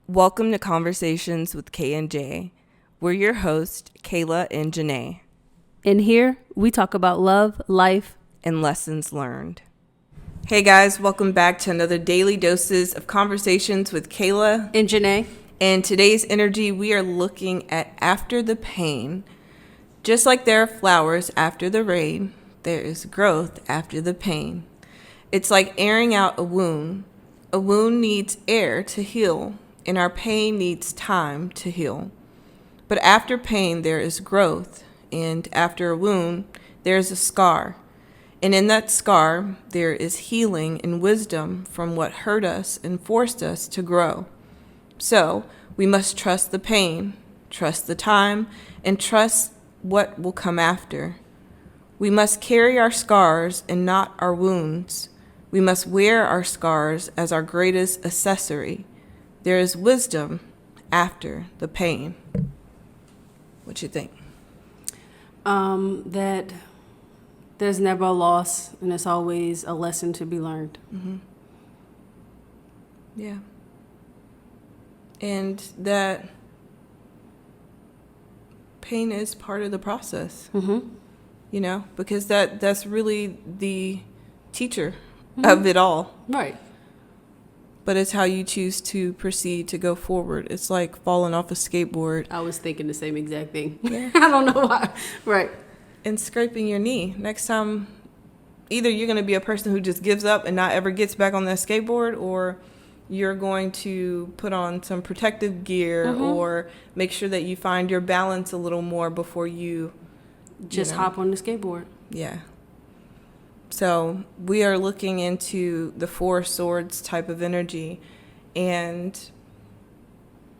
Welcome to Conversations with K and J. We're your hosts, Kayla and Janae. In here, we talk about love, life, and lessons learned. Hey guys, welcome back to another daily doses of Conversations with Kayla and Janae. And today's energy, we are looking at after the pain. Just like there are flowers after the rain, there is growth after the pain. It's like airing out a wound. A wound needs air to heal, and our pain needs time to heal. But after pain, there is growth, and after a wound, there is a scar. And in that scar, there is healing and wisdom from what hurt us and forced us to grow. So we must trust the pain, trust the time, and trust what will come after. We must carry our scars and not our wounds. We must wear our scars as our greatest accessory. There is wisdom after the pain. What you think? That there's never a loss, and it's always a lesson to be learned. Mm-hmm. Yeah. And that pain is part of the process. Mm-hmm. You know, because that's really the teacher of it all. Right. But it's how you choose to proceed to go forward. It's like falling off a skateboard. I was thinking the same exact thing. Yeah. I don't know why. Right. And scraping your knee. Next time, either you're going to be a person who just gives up and not ever gets back on that skateboard, or you're going to put on some protective gear or make sure that you find your balance a little more before you just hop on the skateboard. Yeah. So we are looking into the Four Swords type of energy. And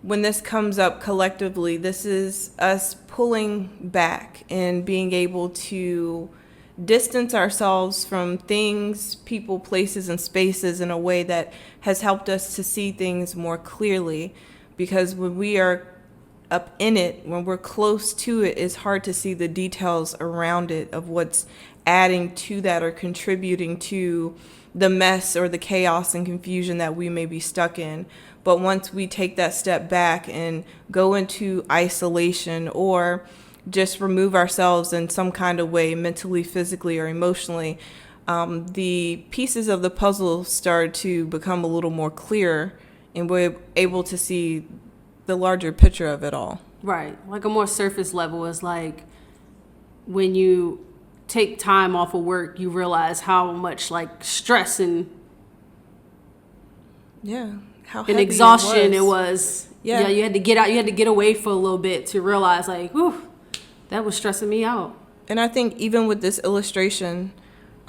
when this comes up collectively, this is us pulling back and being able to distance ourselves from things, people, places, and spaces in a way that has helped us to see things more clearly. Because when we are up in it, when we're close to it, it's hard to see the details around it of what's adding to that or contributing to the mess or the chaos and confusion that we may be stuck in. But once we take that step back and go into isolation or just remove ourselves in some kind of way, mentally, physically, or emotionally, the pieces of the puzzle start to become a little more clear, and we're able to see the larger picture of it all. Right. Like a more surface level is like when you take time off of work, you realize how much like stress and how and exhaustion it was. Yeah, you had to get out, you had to get away for a little bit to realize like, whew, that was stressing me out. And I think even with this illustration,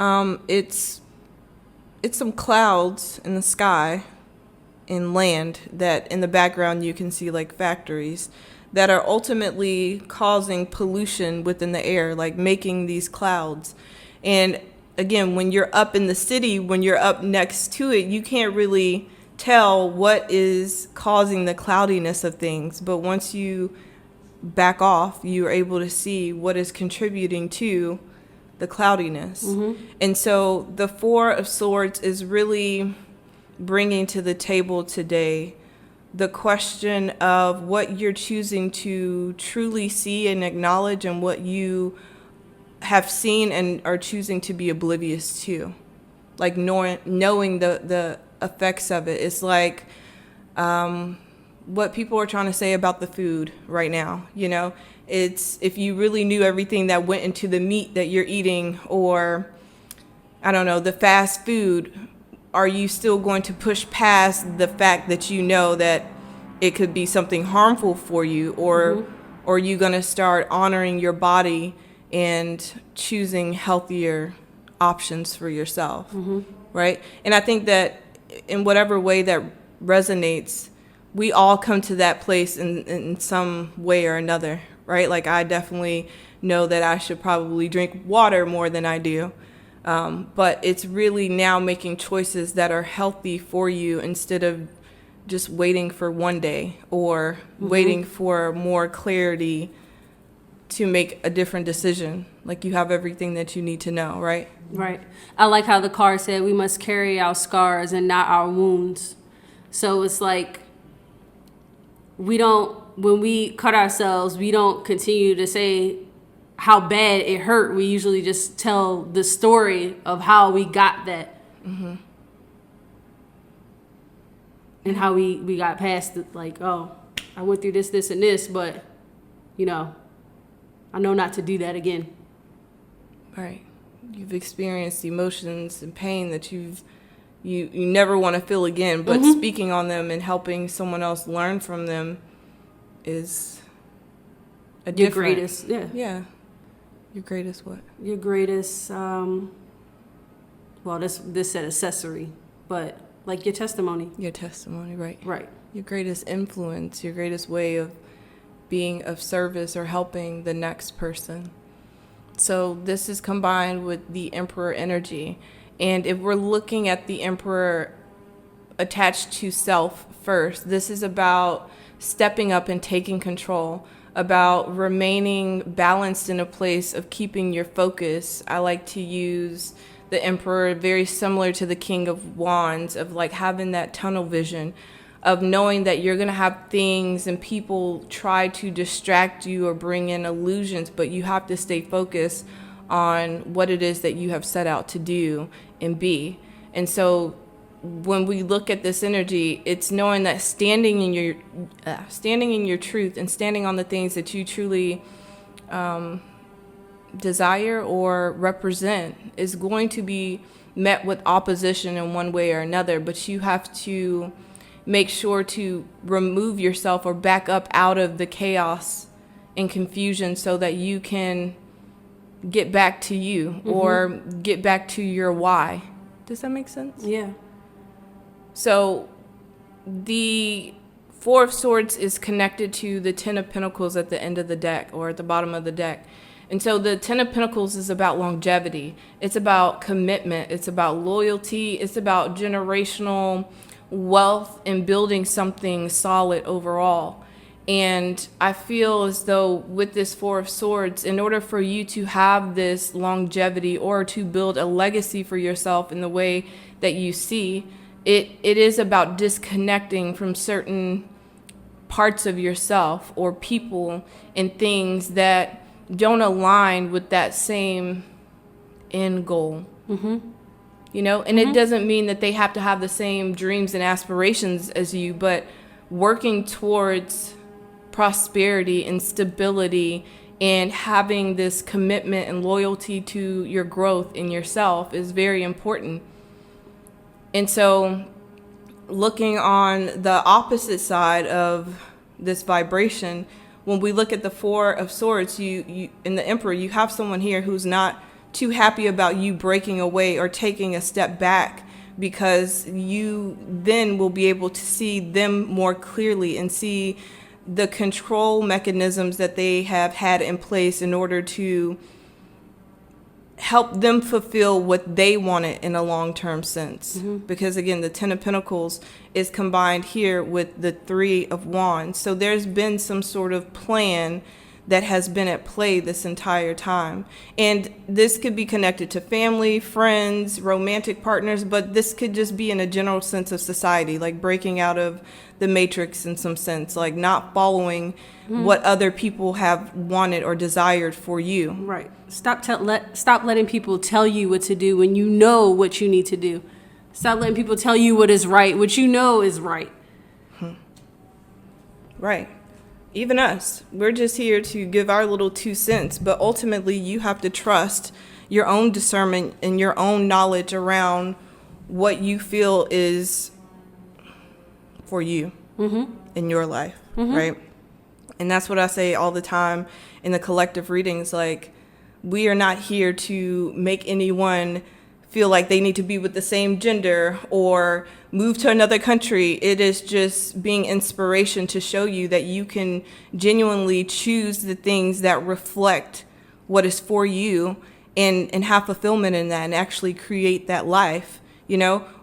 it's some clouds in the sky and land that in the background you can see like factories that are ultimately causing pollution within the air, like making these clouds. And again, when you're up in the city, when you're up next to it, you can't really tell what is causing the cloudiness of things. But once you back off, you're able to see what is contributing to the cloudiness. And so the Four of Swords is really bringing to the table today the question of what you're choosing to truly see and acknowledge and what you have seen and are choosing to be oblivious to. Like knowing the effects of it. It's like what people are trying to say about the food right now. You know, it's if you really knew everything that went into the meat that you're eating, or I don't know, the fast food, are you still going to push past the fact that you know that it could be something harmful for you, or are you going to start honoring your body and choosing healthier options for yourself, right? And I think that in whatever way that resonates, we all come to that place in some way or another, right? Like I definitely know that I should probably drink water more than I do. But it's really now making choices that are healthy for you instead of just waiting for one day or waiting for more clarity to make a different decision. Like you have everything that you need to know, right? Right. I like how the card said we must carry our scars and not our wounds. So it's like when we cut ourselves, we don't continue to say how bad it hurt. We usually just tell the story of how we got that. Mm-hmm. And how we got past it, like, oh, I went through this, this, and this, but, I know not to do that again. Right. You've experienced emotions and pain that you never want to feel again, but speaking on them and helping someone else learn from them is your greatest, yeah. Yeah. Your greatest what? Your greatest, this said accessory, but like your testimony. Your testimony, right. Right. Your greatest influence, your greatest way of being of service or helping the next person. So this is combined with the Emperor energy. And if we're looking at the Emperor attached to self first, this is about stepping up and taking control, about remaining balanced in a place of keeping your focus. I like to use the Emperor very similar to the King of Wands, of like having that tunnel vision, of knowing that you're going to have things and people try to distract you or bring in illusions, but you have to stay focused on what it is that you have set out to do and be. And so when we look at this energy, it's knowing that standing in your truth and standing on the things that you truly desire or represent is going to be met with opposition in one way or another, but you have to make sure to remove yourself or back up out of the chaos and confusion so that you can get back to you or get back to your why. Does that make sense? Yeah. So the Four of Swords is connected to the Ten of Pentacles at the end of the deck or at the bottom of the deck. And so the Ten of Pentacles is about longevity. It's about commitment. It's about loyalty. It's about generational wealth and building something solid overall. And I feel as though with this Four of Swords, in order for you to have this longevity or to build a legacy for yourself in the way that you see, it is about disconnecting from certain parts of yourself or people and things that don't align with that same end goal. And it doesn't mean that they have to have the same dreams and aspirations as you, but working towards prosperity and stability and having this commitment and loyalty to your growth in yourself is very important. And so looking on the opposite side of this vibration, when we look at the Four of Swords, you in the Emperor, you have someone here who's not too happy about you breaking away or taking a step back, because you then will be able to see them more clearly and see the control mechanisms that they have had in place in order to help them fulfill what they wanted in a long-term sense. Because again, the Ten of Pentacles is combined here with the Three of Wands. So there's been some sort of plan that has been at play this entire time. And this could be connected to family, friends, romantic partners, but this could just be in a general sense of society, like breaking out of the matrix in some sense, like not following what other people have wanted or desired for you. Right. Stop letting people tell you what to do when you know what you need to do. Stop letting people tell you what is right, what you know is right. Right. Even us, we're just here to give our little 2 cents, but ultimately you have to trust your own discernment and your own knowledge around what you feel is for you in your life, right? And that's what I say all the time in the collective readings, like, we are not here to make anyone feel like they need to be with the same gender or move to another country. It is just being inspiration to show you that you can genuinely choose the things that reflect what is for you and have fulfillment in that and actually create that life.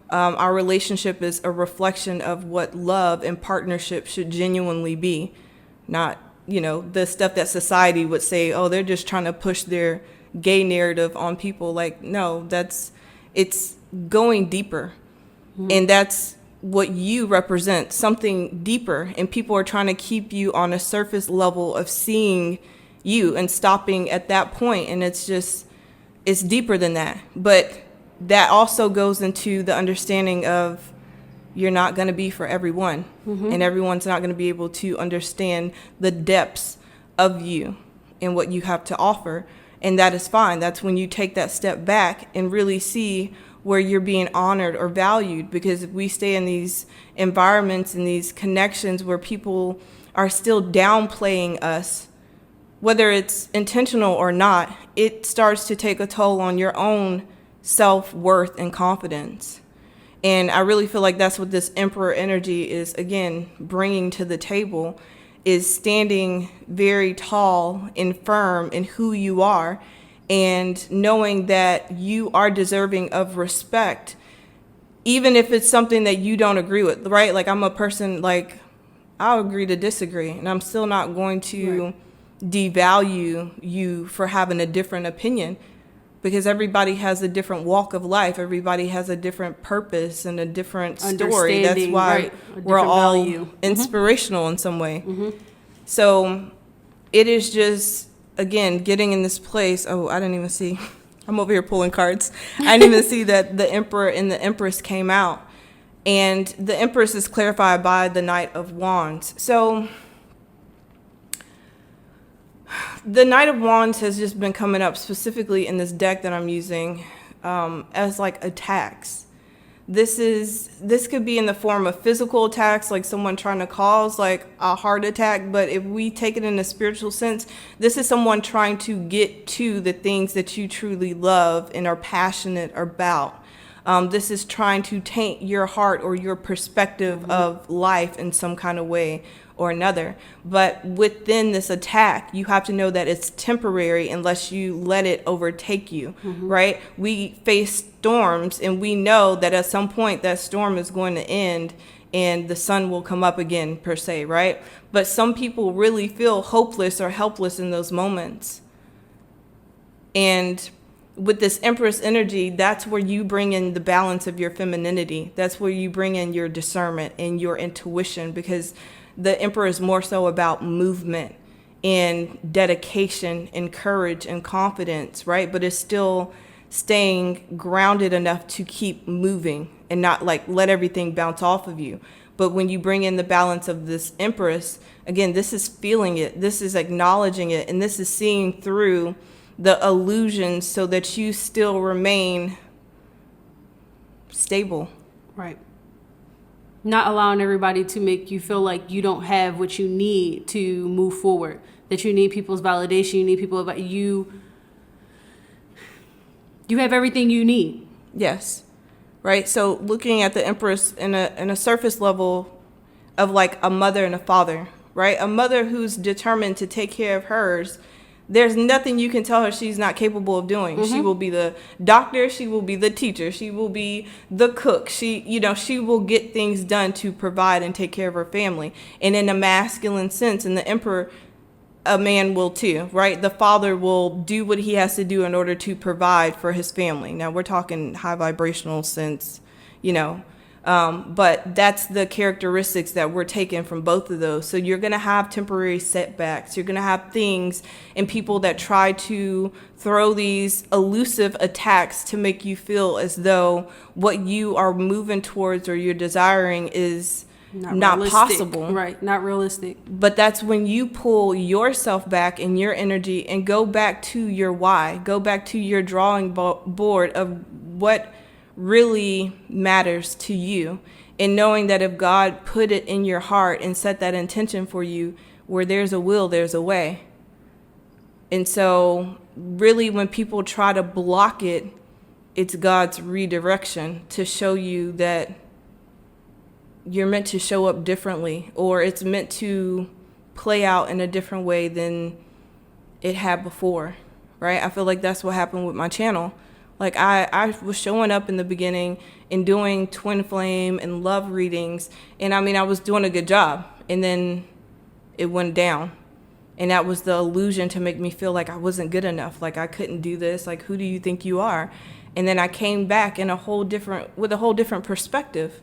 Our relationship is a reflection of what love and partnership should genuinely be, not, the stuff that society would say, oh, they're just trying to push their gay narrative on people. Like, no, it's going deeper. And that's what you represent, something deeper, and people are trying to keep you on a surface level of seeing you and stopping at that point, and it's deeper than that. But that also goes into the understanding of you're not going to be for everyone, and everyone's not going to be able to understand the depths of you and what you have to offer, and that is fine. That's when you take that step back and really see where you're being honored or valued, because if we stay in these environments and these connections where people are still downplaying us, whether it's intentional or not, it starts to take a toll on your own self-worth and confidence. And I really feel like that's what this Emperor energy is, again, bringing to the table, is standing very tall and firm in who you are, and knowing that you are deserving of respect, even if it's something that you don't agree with, right? Like, I'm a person, like, I'll agree to disagree, and I'm still not going to devalue you for having a different opinion, because everybody has a different walk of life. Everybody has a different purpose and a different story. That's why we're all value. Inspirational in some way. So it is just, again, getting in this place. Oh, I didn't even see. I'm over here pulling cards. I didn't even see that the Emperor and the Empress came out. And the Empress is clarified by the Knight of Wands. So the Knight of Wands has just been coming up specifically in this deck that I'm using as like attacks. This could be in the form of physical attacks, like someone trying to cause like a heart attack. But if we take it in a spiritual sense, this is someone trying to get to the things that you truly love and are passionate about. This is trying to taint your heart or your perspective of life in some kind of way or another. But within this attack, you have to know that it's temporary unless you let it overtake you, right? We face storms, and we know that at some point that storm is going to end and the sun will come up again, per se, right? But some people really feel hopeless or helpless in those moments. And with this Empress energy, that's where you bring in the balance of your femininity. That's where you bring in your discernment and your intuition, because the Emperor is more so about movement and dedication and courage and confidence, right? But it's still staying grounded enough to keep moving and not like let everything bounce off of you. But when you bring in the balance of this Empress, again, this is feeling it, this is acknowledging it, and this is seeing through the illusions so that you still remain stable. Right. Not allowing everybody to make you feel like you don't have what you need to move forward, that you need people's validation, you need people about you. You have everything you need. Yes. Right. So looking at the Empress in a surface level of like a mother and a father, right? A mother who's determined to take care of hers. There's nothing you can tell her she's not capable of doing. She will be the doctor. She will be the teacher. She will be the cook. She will get things done to provide and take care of her family. And in a masculine sense, in the Emperor, a man will too, right? The father will do what he has to do in order to provide for his family. Now we're talking high vibrational sense, but that's the characteristics that we're taking from both of those. So you're going to have temporary setbacks. You're going to have things and people that try to throw these elusive attacks to make you feel as though what you are moving towards or you're desiring is not possible. Right, not realistic. But that's when you pull yourself back in your energy and go back to your why. Go back to your drawing board of what really matters to you, and knowing that if God put it in your heart and set that intention for you, where there's a will, there's a way. And so really when people try to block it, it's God's redirection to show you that you're meant to show up differently, or it's meant to play out in a different way than it had before, right? I feel like that's what happened with my channel. Like I was showing up in the beginning and doing twin flame and love readings. And I was doing a good job, and then it went down. And that was the illusion to make me feel like I wasn't good enough. Like I couldn't do this. Like, who do you think you are? And then I came back with a whole different perspective.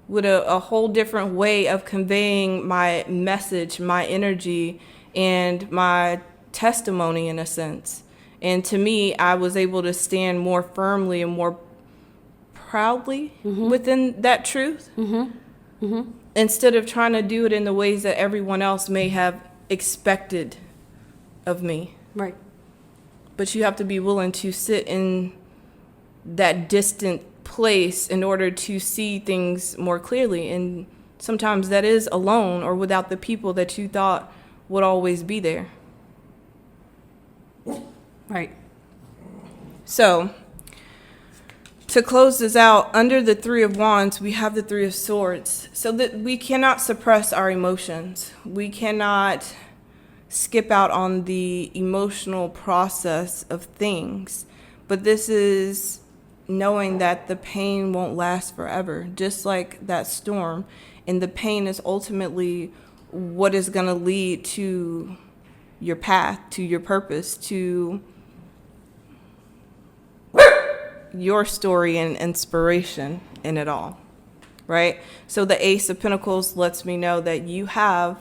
with a whole different way of conveying my message, my energy, and my testimony in a sense. And to me, I was able to stand more firmly and more proudly within that truth instead of trying to do it in the ways that everyone else may have expected of me. Right. But you have to be willing to sit in that distant place in order to see things more clearly. And sometimes that is alone or without the people that you thought would always be there. Right. So, to close this out, under the Three of Wands, we have the Three of Swords. So that we cannot suppress our emotions. We cannot skip out on the emotional process of things. But this is knowing that the pain won't last forever, just like that storm. And the pain is ultimately what is going to lead to your path, to your purpose, to your story and inspiration in it all, right? So the Ace of Pentacles lets me know that you have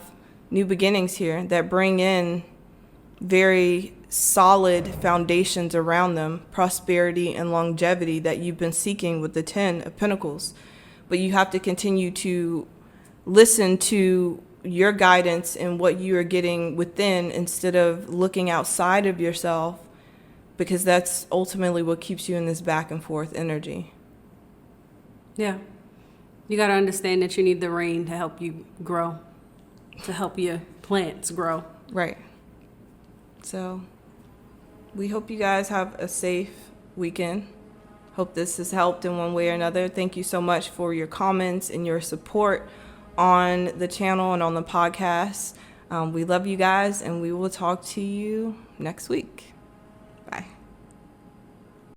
new beginnings here that bring in very solid foundations around them, prosperity and longevity that you've been seeking with the 10 of Pentacles. But you have to continue to listen to your guidance and what you are getting within instead of looking outside of yourself, because that's ultimately what keeps you in this back and forth energy. Yeah. You got to understand that you need the rain to help you grow, to help your plants grow. Right. So we hope you guys have a safe weekend. Hope this has helped in one way or another. Thank you so much for your comments and your support on the channel and on the podcast. We love you guys, and we will talk to you next week. Bye.